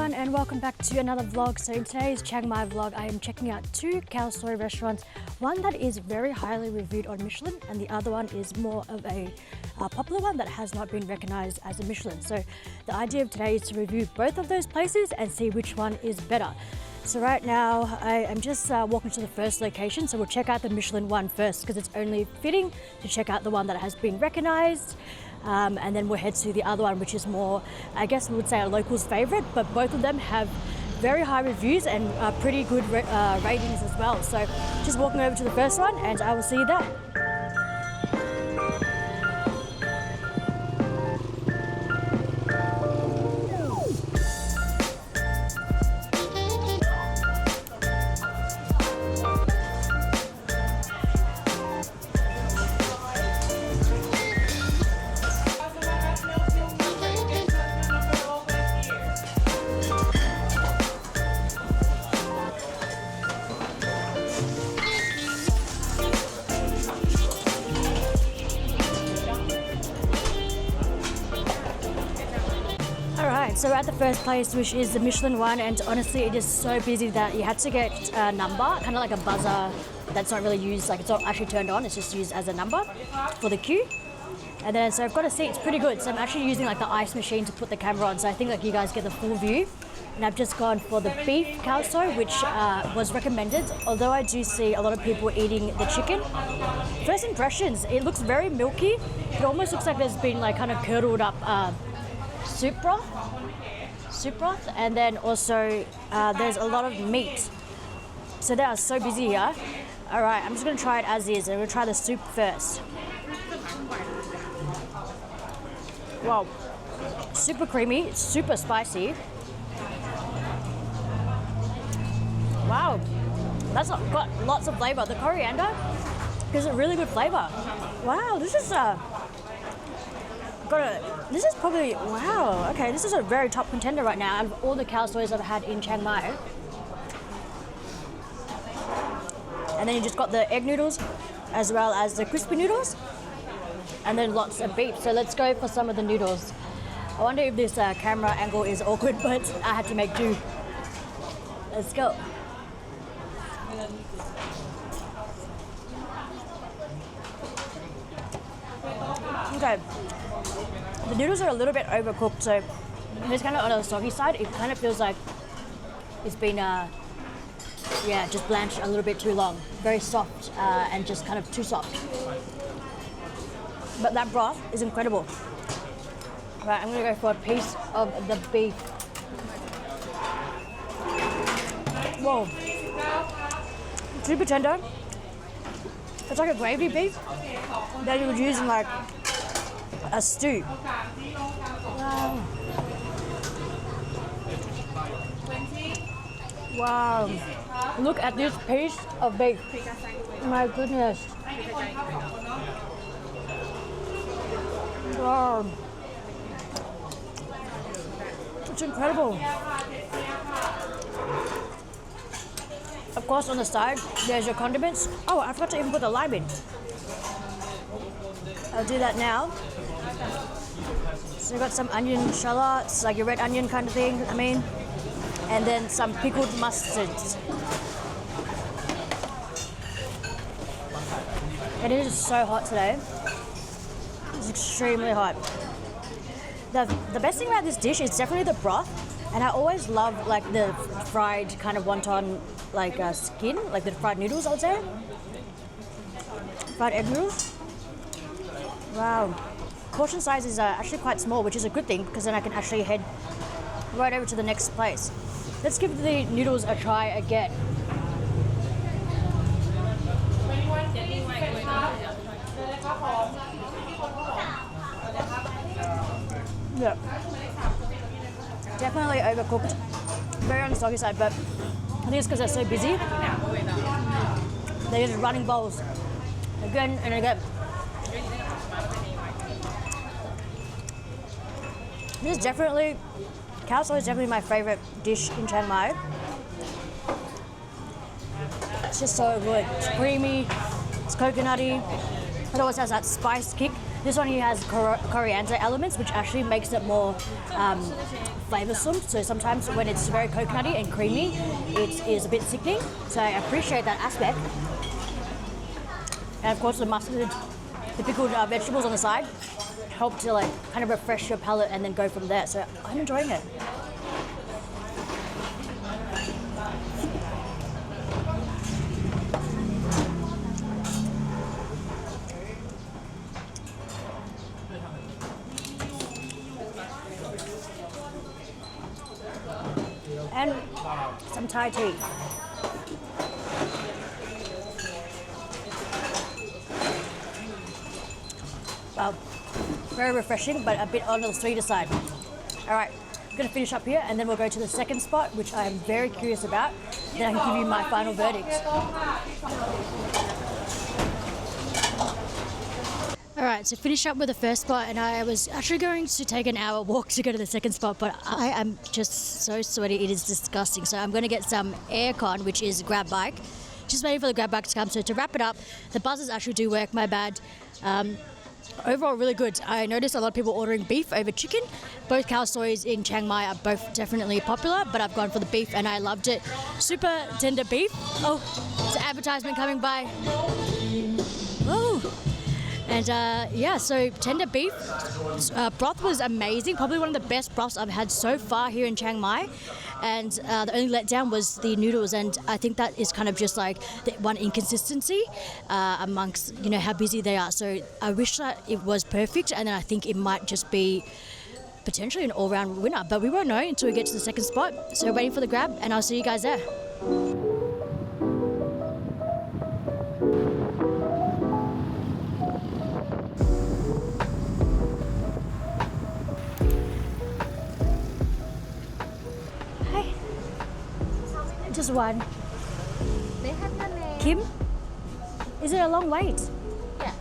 everyone and welcome back to another vlog. So in today's Chiang Mai vlog, I am checking out two Khao-Sō-i restaurants. One that is very highly reviewed on Michelin and the other one is more of a popular one that has not been recognized as a Michelin. So the idea of today is to review both of those places and see which one is better. So right now I am just walking to the first location, so we'll check out the Michelin one first because it's only fitting to check out the one that has been recognized. And then we'll head to the other one, which is more, I guess we would say, a local's favorite, but both of them have very high reviews and pretty good ratings as well. So just walking over to the first one and I will see you there. So we're at the first place, which is the Michelin one, and honestly it is so busy that you had to get a number, kind of like a buzzer that's not really used, like it's not actually turned on, it's just used as a number for the queue. And then so I've got a seat, it's pretty good. So I'm actually using like the ice machine to put the camera on, so I think like you guys get the full view. And I've just gone for the beef Khao-Sō-i, which was recommended, although I do see a lot of people eating the chicken. First impressions, it looks very milky. It almost looks like there's been like kind of curdled up soup broth, and then also there's a lot of meat. So they are so busy here. All right, I'm just gonna try it as is. I'm gonna try the soup first. Wow, super creamy, super spicy. Wow, that's got lots of flavor. The coriander gives it really good flavor. Wow, this is this is probably, wow, okay, this is a very top contender right now out of all the Khao-Sō-is I've had in Chiang Mai. And then you just got the egg noodles as well as the crispy noodles, and then lots of beef. So let's go for some of the noodles. I wonder if this camera angle is awkward, but I had to make do. Let's go. Okay. The noodles are a little bit overcooked, so it's kind of on the soggy side. It kind of feels like it's been, just blanched a little bit too long. Very soft and just kind of too soft. But that broth is incredible. Right, I'm gonna go for a piece of the beef. Whoa, super tender. It's like a gravy beef that you would use in like a stew. Wow. Wow. Look at this piece of beef. My goodness. Wow. It's incredible. Of course, on the side, there's your condiments. Oh, I forgot to even put the lime in. I'll do that now. So we've got some onion shallots, like your red onion kind of thing, and then some pickled mustards. And it is so hot today. It's extremely hot. The best thing about this dish is definitely the broth, and I always love like the fried kind of wonton like skin, like the fried noodles, I would say. Fried egg noodles. Wow. Portion size is actually quite small, which is a good thing because then I can actually head right over to the next place. Let's give the noodles a try again. Yeah. Definitely overcooked. Very on the soggy side, but I think it's because they're so busy. They're just running bowls again and again. This is definitely, Khao-Sō-i is definitely my favorite dish in Chiang Mai. It's just so good. It's creamy, it's coconutty, it always has that spice kick. This one here has coriander elements, which actually makes it more flavoursome. So sometimes when it's very coconutty and creamy, it is a bit sickening. So I appreciate that aspect. And of course the mustard, the pickled vegetables on the side help to like kind of refresh your palate and then go from there. So I'm enjoying it. And some Thai tea. Wow, very refreshing, but a bit on the sweeter side. All right, I'm gonna finish up here and then we'll go to the second spot, which I am very curious about. Then I can give you my final verdict. All right, so finish up with the first spot, and I was actually going to take an hour walk to go to the second spot, but I am just so sweaty, it is disgusting. So I'm gonna get some aircon, which is grab bike. Just waiting for the grab bike to come. So to wrap it up, the buzzers actually do work, my bad. Overall, really good. I noticed a lot of people ordering beef over chicken. Both Khao Sois in Chiang Mai are both definitely popular, but I've gone for the beef and I loved it. Super tender beef. Oh, it's an advertisement coming by. Oh. And yeah, so tender beef. Broth was amazing. Probably one of the best broths I've had so far here in Chiang Mai. And the only letdown was the noodles, and I think that is kind of just like the one inconsistency amongst, you know, how busy they are. So I wish that it was perfect, and then I think it might just be potentially an all-round winner, but we won't know until we get to the second spot. So we're waiting for the grab, and I'll see you guys there. Just one. They have your name. Kim? Is it a long wait? Yes.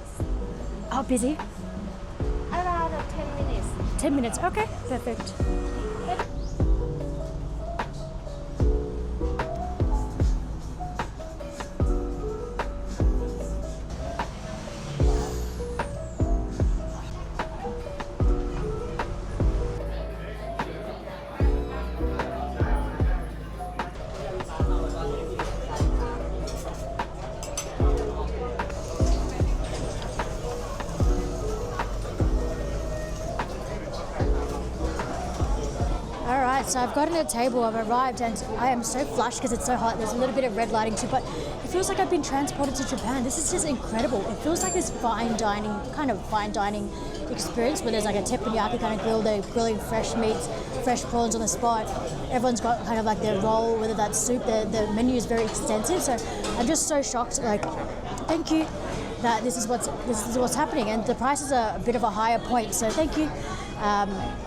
How busy? Around 10 minutes. 10 minutes. Okay, perfect. So I've gotten a table, I've arrived, and I am so flushed because it's so hot. There's a little bit of red lighting too, but it feels like I've been transported to Japan. This is just incredible. It feels like this fine dining experience where there's like a teppanyaki kind of grill. They're grilling fresh meats, fresh prawns on the spot. Everyone's got kind of like their roll, whether that's soup. The menu is very extensive. So I'm just so shocked. Like, thank you that this is what's happening, and the prices are a bit of a higher point. So thank you.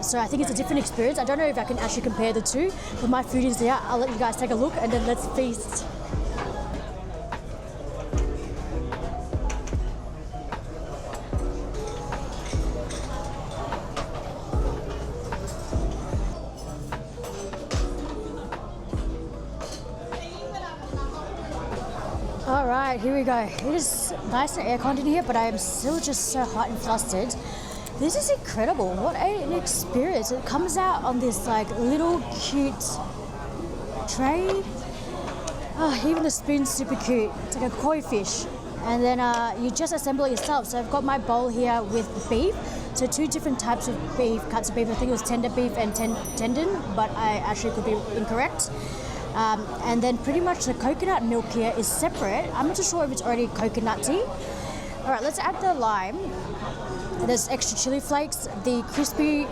So I think it's a different experience. I don't know if I can actually compare the two, but my food is there. I'll let you guys take a look and then let's feast. All right, here we go. It is nice and air-conned in here, but I am still just so hot and flustered. This is incredible. What an experience. It comes out on this like little cute tray. Oh, even the spoon's super cute. It's like a koi fish. And then you just assemble it yourself. So I've got my bowl here with beef. So two different types of beef, cuts of beef. I think it was tender beef and tendon, but I actually could be incorrect. And then pretty much the coconut milk here is separate. I'm not too sure if it's already coconutty. All right, let's add the lime. There's extra chili flakes. The crispy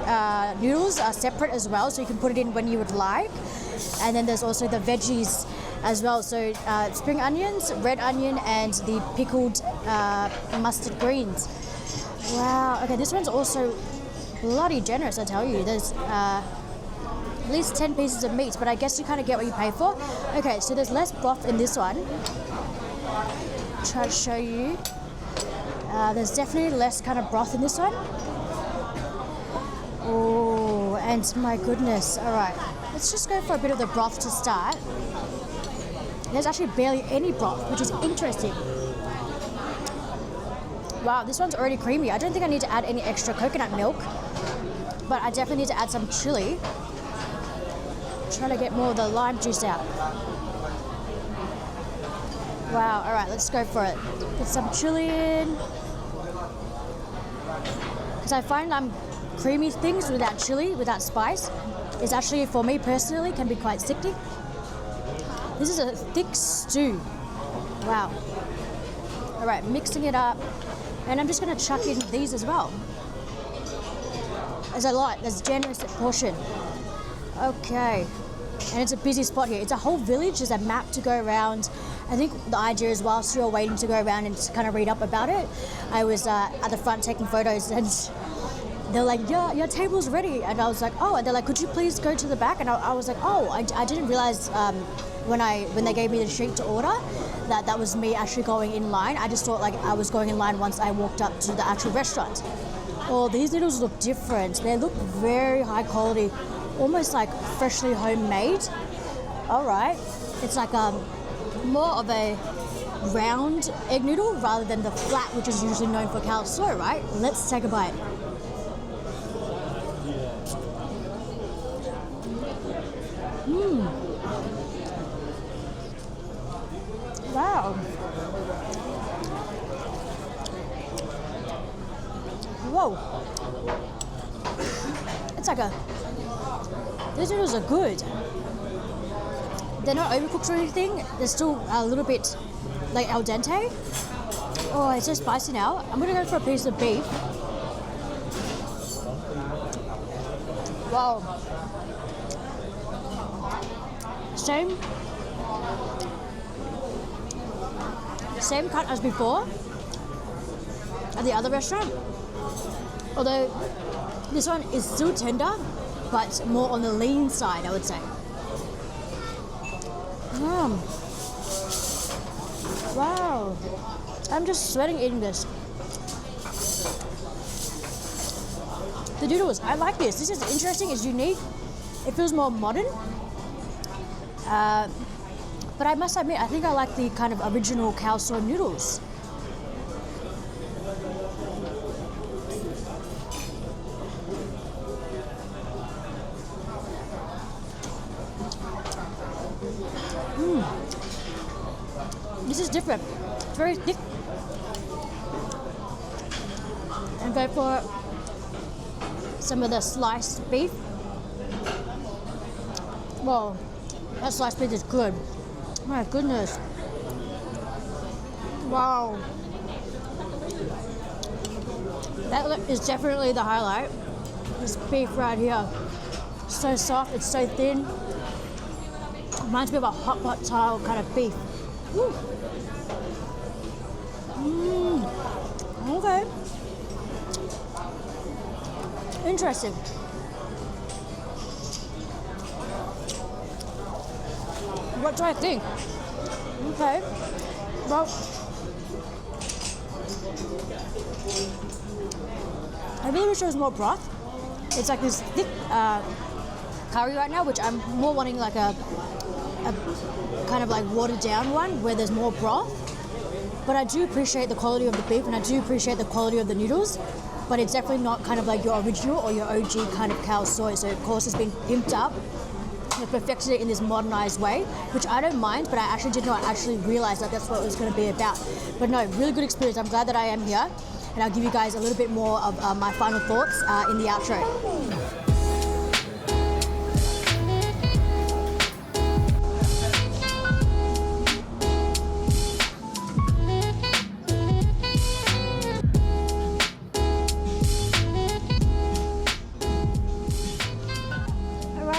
noodles are separate as well, so you can put it in when you would like. And then there's also the veggies as well. So spring onions, red onion, and the pickled mustard greens. Wow. Okay, this one's also bloody generous, I tell you. There's at least 10 pieces of meat, but I guess you kind of get what you pay for. Okay, so there's less broth in this one. Try to show you. There's definitely less kind of broth in this one. Oh, and my goodness. All right, let's just go for a bit of the broth to start. There's actually barely any broth, which is interesting. Wow, this one's already creamy. I don't think I need to add any extra coconut milk, but I definitely need to add some chili. Trying to get more of the lime juice out. Wow, all right, let's go for it. Put some chili in. Because I find creamy things without chili, without spice, is actually, for me personally, can be quite sticky. This is a thick stew. Wow. All right, mixing it up. And I'm just gonna chuck in these as well. There's a lot, there's a generous portion. Okay, and it's a busy spot here. It's a whole village, there's a map to go around. I think the idea is whilst you're waiting to go around and to kind of read up about it, I was at the front taking photos and they're like, yeah, your table's ready. And I was like, oh, and they're like, could you please go to the back? And I was like, oh, I didn't realize when they gave me the sheet to order that was me actually going in line. I just thought like I was going in line once I walked up to the actual restaurant. Oh, these noodles look different. They look very high quality, almost like freshly homemade. All right, it's like more of a round egg noodle rather than the flat, which is usually known for Khao-Sō-i, right? Let's take a bite. Wow. Whoa. It's like these noodles are good. They're not overcooked or anything. They're still a little bit like al dente. Oh, it's so spicy now. I'm gonna go for a piece of beef. Wow. Same cut as before at the other restaurant. Although this one is still tender, but more on the lean side, I would say. Wow. I'm just sweating eating this. The noodles, I like this. This is interesting, it's unique. It feels more modern. But I must admit, I think I like the kind of original Khao-Sō noodles. This is different. It's very thick. And go for some of the sliced beef. Well, that sliced beef is good. My goodness. Wow. That is definitely the highlight. This beef right here. So soft, it's so thin. Reminds me of a hot pot style kind of beef. Woo. Okay. Interesting. What do I think? Okay. Well, I really wish there was more broth. It's like this thick curry right now, which I'm more wanting like a kind of like watered down one where there's more broth. But I do appreciate the quality of the beef and I do appreciate the quality of the noodles. But it's definitely not kind of like your original or your OG kind of Khao-Sō-i. So of course it's been pimped up. They've perfected it in this modernized way, which I don't mind, but I actually did not actually realize that that's what it was going to be about. But no, really good experience. I'm glad that I am here, and I'll give you guys a little bit more of my final thoughts in the outro.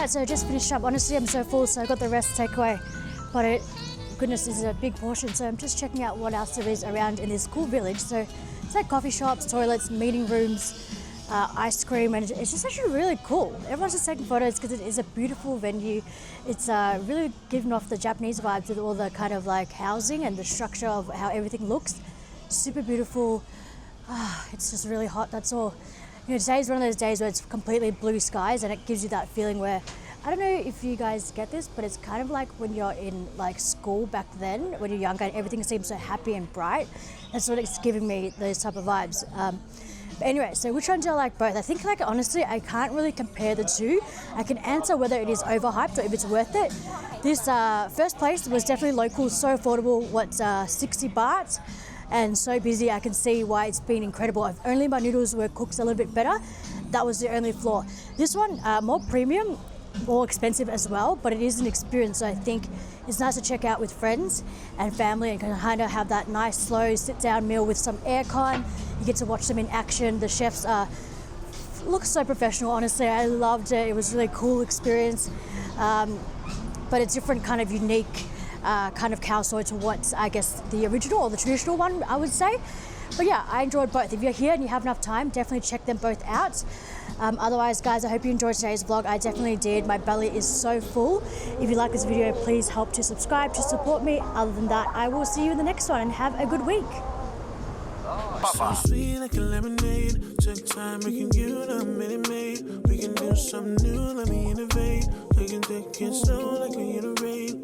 So I just finished up. Honestly, I'm so full, so I got the rest takeaway. But goodness, this is a big portion. So I'm just checking out what else there is around in this cool village. So it's like coffee shops, toilets, meeting rooms, ice cream, and it's just actually really cool. Everyone's just taking photos because it is a beautiful venue. It's really giving off the Japanese vibes with all the kind of like housing and the structure of how everything looks. Super beautiful. It's just really hot, that's all. You know, today's one of those days where it's completely blue skies and it gives you that feeling where, I I don't know if you guys get this, but it's kind of like when you're in like school back then, when you're younger and everything seems so happy and bright. That's what it's giving me, those type of vibes. But anyway, so which one do I like both? I think like honestly, I can't really compare the two. I can answer whether it is overhyped or if it's worth it. This first place was definitely local, so affordable, 60 baht, and so busy. I can see why it's been incredible. If only my noodles were cooked a little bit better, that was the only flaw. This one, more premium, more expensive as well, but it is an experience. So I think it's nice to check out with friends and family and kind of have that nice, slow, sit-down meal with some aircon. You get to watch them in action. The chefs look so professional, honestly. I loved it. It was a really cool experience. But it's different kind of unique kind of Khao Soi to what I guess the original or the traditional one, I would say. But yeah, I enjoyed both. If you're here and you have enough time, definitely check them both out. Otherwise, guys, I hope you enjoyed today's vlog. I definitely did. My belly is so full. If you like this video, please help to subscribe to support me. Other than that, I will see you in the next one and have a good week. So sweet like a lemonade. Took time, we can give it a minute, mate. We can do something new, let me innovate. We can take it slow like we iterate.